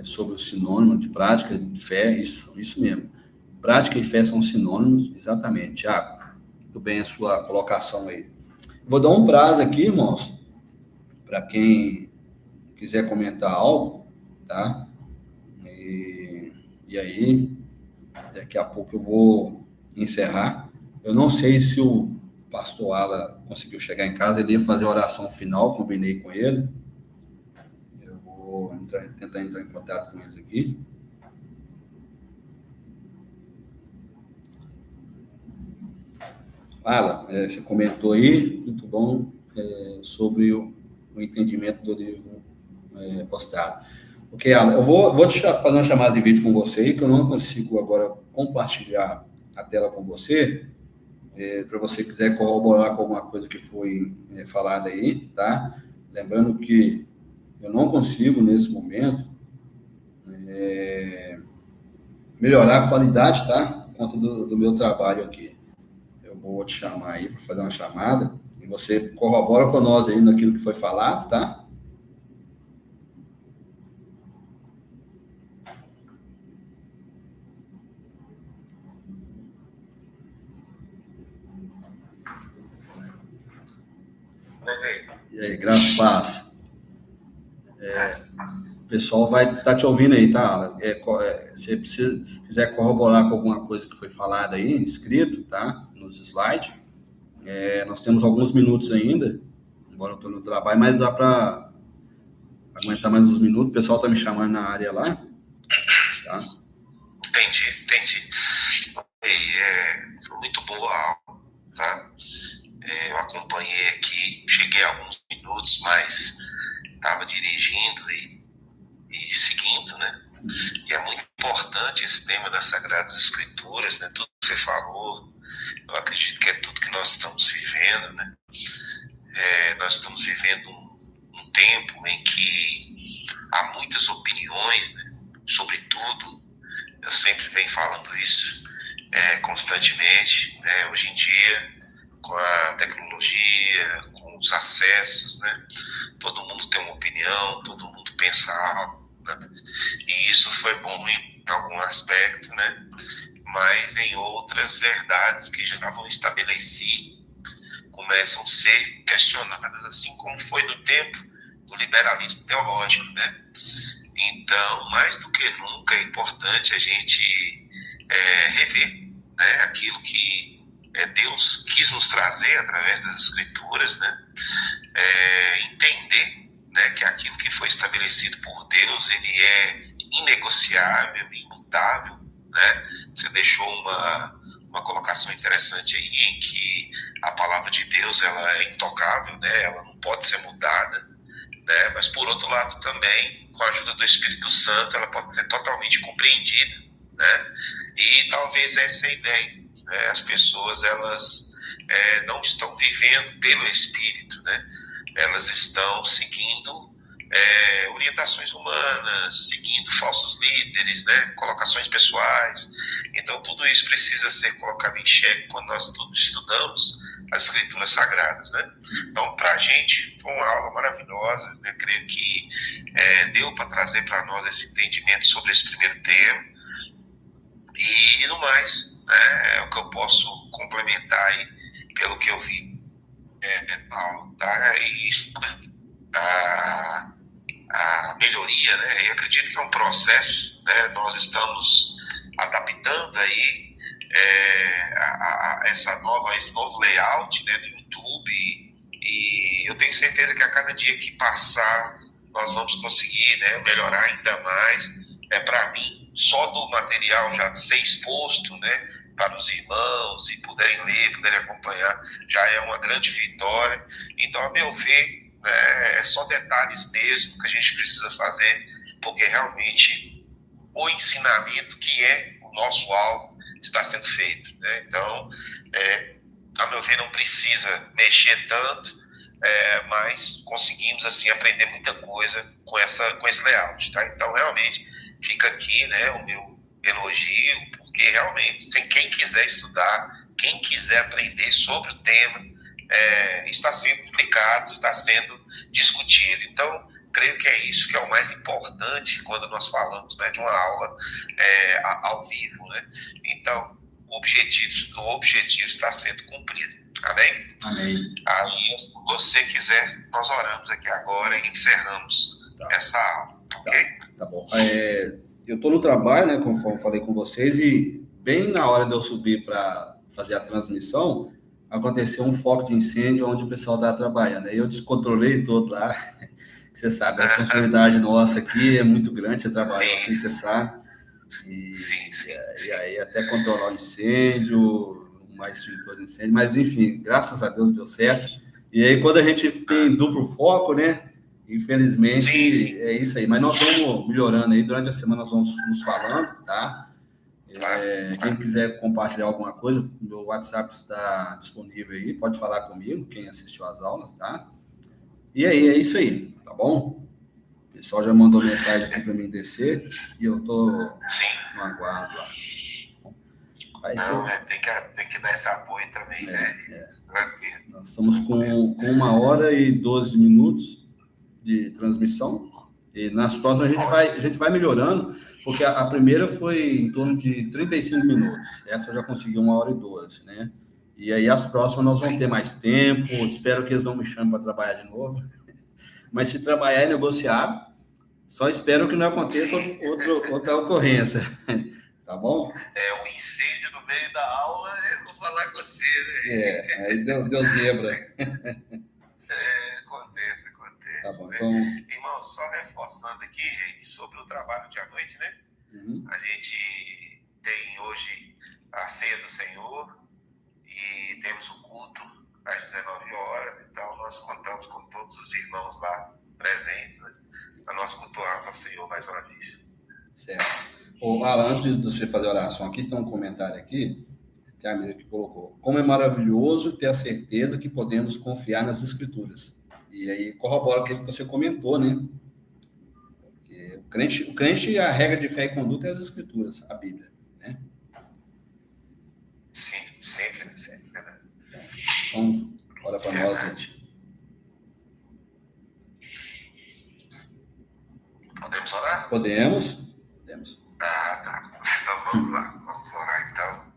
Sobre o sinônimo de prática, de fé, isso mesmo. Prática e fé são sinônimos, exatamente, Tiago. Muito bem a sua colocação aí. Vou dar um prazo aqui, irmãos, para quem quiser comentar algo, tá? E aí, daqui a pouco eu vou encerrar. Eu não sei se o pastor Ala conseguiu chegar em casa, ele ia fazer a oração final, combinei com ele. Eu vou tentar entrar em contato com eles aqui. Ala, você comentou aí, muito bom, sobre o entendimento do livro postado. Ok, Ala, eu vou te fazer uma chamada de vídeo com você aí, que eu não consigo agora compartilhar a tela com você, para você quiser corroborar com alguma coisa que foi falada aí, tá? Lembrando que eu não consigo, nesse momento, melhorar a qualidade, tá? Por conta do meu trabalho aqui. Eu vou te chamar aí para fazer uma chamada e você corrobora com nós aí naquilo que foi falado, tá? E aí, graças e paz. O pessoal vai estar te ouvindo aí, tá? Se quiser corroborar com alguma coisa que foi falada aí, escrito, tá? Nos slides. Nós temos alguns minutos ainda, embora eu estou no trabalho, mas dá para aguentar mais uns minutos. O pessoal está me chamando na área lá. Tá? Entendi. Foi muito boa a aula, tá? Eu acompanhei aqui, cheguei a alguns minutos, mas estava dirigindo e seguindo, né? E é muito importante esse tema das Sagradas Escrituras, né? Tudo que você falou, eu acredito que é tudo que nós estamos vivendo, né? Nós estamos vivendo um tempo em que há muitas opiniões, né? Sobre tudo. Eu sempre venho falando isso constantemente, né? Hoje em dia, com a tecnologia, com os acessos, né? Todo mundo tem uma opinião, todo mundo pensa algo, né? E isso foi bom em algum aspecto, né? Mas em outras verdades que já estavam estabelecidas começam a ser questionadas, assim como foi no tempo do liberalismo teológico, né? Então, mais do que nunca, é importante a gente rever, né, aquilo que Deus quis nos trazer através das Escrituras, né? Entender, né, que aquilo que foi estabelecido por Deus, ele é inegociável, imutável, né? Você deixou uma colocação interessante aí, em que a palavra de Deus, ela é intocável, né? Ela não pode ser mudada, né? Mas por outro lado também, com a ajuda do Espírito Santo, ela pode ser totalmente compreendida, né? E talvez essa é a ideia, né? As pessoas, elas não estão vivendo pelo Espírito, né? Elas estão seguindo orientações humanas, seguindo falsos líderes, né? Colocações pessoais. Então tudo isso precisa ser colocado em xeque quando nós estudamos as Escrituras Sagradas, né? Então, para a gente, foi uma aula maravilhosa, né? Creio que deu para trazer para nós esse entendimento sobre esse primeiro tema. E, no mais, né, é o que eu posso complementar aí, pelo que eu vi na aula, tá? E a melhoria, né? Eu acredito que é um processo, né? Nós estamos adaptando aí esse novo layout, né, do YouTube, e eu tenho certeza que a cada dia que passar nós vamos conseguir, né, melhorar ainda mais. Para mim, só do material já ser exposto, né, para os irmãos e puderem ler, puderem acompanhar, já é uma grande vitória. Então, a meu ver, é só detalhes mesmo que a gente precisa fazer, porque realmente o ensinamento, que é o nosso alvo, está sendo feito, né? Então, a meu ver, não precisa mexer tanto, mas conseguimos assim aprender muita coisa com esse layout, tá? Então, realmente, fica aqui, né, o meu elogio, porque realmente, quem quiser estudar, quem quiser aprender sobre o tema, está sendo explicado, está sendo discutido. Então, creio que é isso que é o mais importante quando nós falamos, né, de uma aula ao vivo, né? Então, o objetivo está sendo cumprido. Amém? Amém. Aí, se você quiser, nós oramos aqui agora e encerramos essa aula, ok? Tá bom. Eu estou no trabalho, né, conforme falei com vocês, e bem na hora de eu subir para fazer a transmissão, aconteceu um foco de incêndio onde o pessoal estava trabalhando. Aí eu descontrolei todo lá. Você sabe, a responsabilidade nossa aqui é muito grande, você trabalhou aqui, você sabe. E aí até controlar o incêndio, uma extintor de incêndio, mas enfim, graças a Deus deu certo. E aí quando a gente tem duplo foco, né? Infelizmente, é isso aí. Mas nós vamos melhorando aí. Durante a semana nós vamos nos falando, tá? Quem quiser compartilhar alguma coisa, meu WhatsApp está disponível aí. Pode falar comigo, quem assistiu às aulas, tá? E aí, é isso aí, tá bom? O pessoal já mandou mensagem aqui para mim descer e eu tô no aguardo lá. Tem que dar esse apoio também, né? Nós estamos com 1h12 de transmissão, e nas próximas a gente vai melhorando, porque a primeira foi em torno de 35 minutos, essa eu já consegui 1h12, né? E aí as próximas nós vamos ter mais tempo, espero que eles não me chamem para trabalhar de novo, mas se trabalhar é negociável, só espero que não aconteça outra ocorrência, tá bom? O incêndio no meio da aula, eu vou falar com você, né? Aí deu zebra. Acontece. Tá bom, então... Irmão, só reforçando aqui sobre o trabalho de à noite, né? Uhum. A gente tem hoje a ceia do Senhor e temos o culto às 19 horas, então nós contamos com todos os irmãos lá presentes, né, para nós cultuarmos ao Senhor mais uma vez. Certo. Alan, antes de você fazer a oração aqui, tem um comentário aqui, que a Miriam que colocou. Como é maravilhoso ter a certeza que podemos confiar nas Escrituras. E aí corrobora aquilo que você comentou, né? Porque o crente, a regra de fé e conduta é as Escrituras, a Bíblia, né? Sim, sempre. Então, ora para nós. Podemos orar? Podemos. Tá. Então vamos lá. Vamos orar então,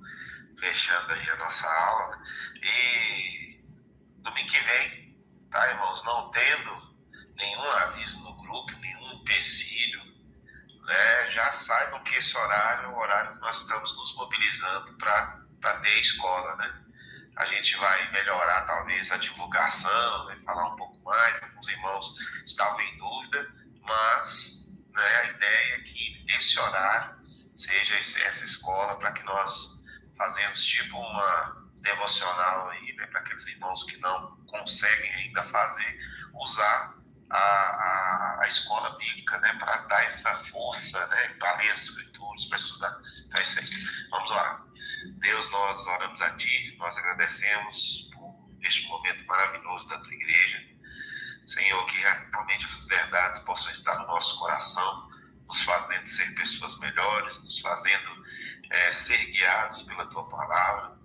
fechando aí a nossa aula. E domingo que vem, tá, irmãos? Não tendo nenhum aviso no grupo, nenhum empecilho, né? Já saibam que esse horário é o horário que nós estamos nos mobilizando para ter escola, né? a gente vai melhorar talvez a divulgação, né, falar um pouco mais. Alguns irmãos estavam em dúvida, mas, né, a ideia é que nesse horário seja essa escola para que nós fazemos tipo uma devocional aí, né, para aqueles irmãos que não conseguem ainda fazer, usar a escola bíblica, né, para dar essa força, né, para ler as escrituras, para estudar. Então é isso aí. Vamos lá. Deus, nós oramos a Ti, nós agradecemos por este momento maravilhoso da Tua igreja. Senhor, que realmente essas verdades possam estar no nosso coração, nos fazendo ser pessoas melhores, nos fazendo ser guiados pela Tua palavra.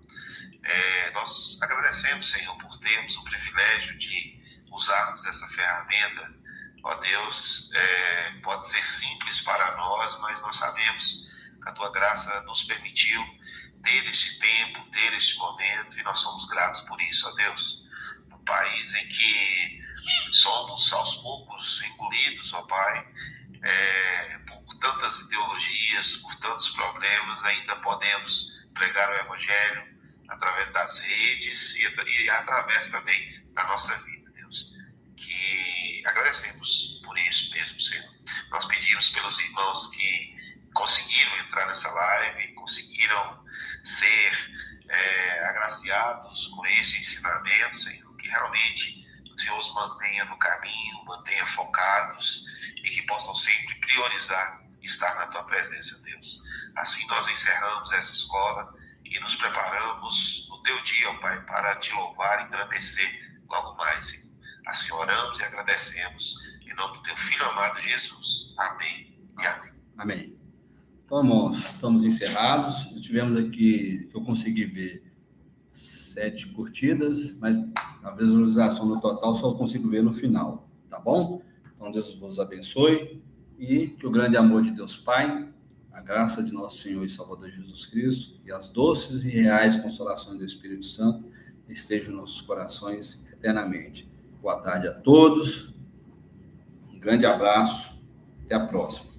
Nós agradecemos, Senhor, por termos o privilégio de usarmos essa ferramenta. Ó Deus, pode ser simples para nós, mas nós sabemos que a Tua graça nos permitiu ter este tempo, ter este momento, e nós somos gratos por isso, ó Deus. Um país em que somos aos poucos engolidos, ó Pai, por tantas ideologias, por tantos problemas, ainda podemos pregar o Evangelho através das redes e através também da nossa vida, Deus. Que agradecemos por isso mesmo, Senhor. Nós pedimos pelos irmãos que conseguiram entrar nessa live, conseguiram ser agraciados com esse ensinamento, Senhor, que realmente o Senhor os mantenha no caminho, mantenha focados e que possam sempre priorizar estar na Tua presença, Deus. Assim nós encerramos essa escola e nos preparamos no Teu dia, ó Pai, para Te louvar e engrandecer logo mais, Senhor. Assim oramos e agradecemos em nome do Teu Filho amado Jesus. Amém e amém. Amém. Então, irmãos, estamos encerrados. Tivemos aqui, eu consegui ver 7 curtidas, mas a visualização no total só consigo ver no final, tá bom? Então, Deus vos abençoe e que o grande amor de Deus Pai, a graça de nosso Senhor e Salvador Jesus Cristo e as doces e reais consolações do Espírito Santo estejam nos nossos corações eternamente. Boa tarde a todos, um grande abraço, até a próxima.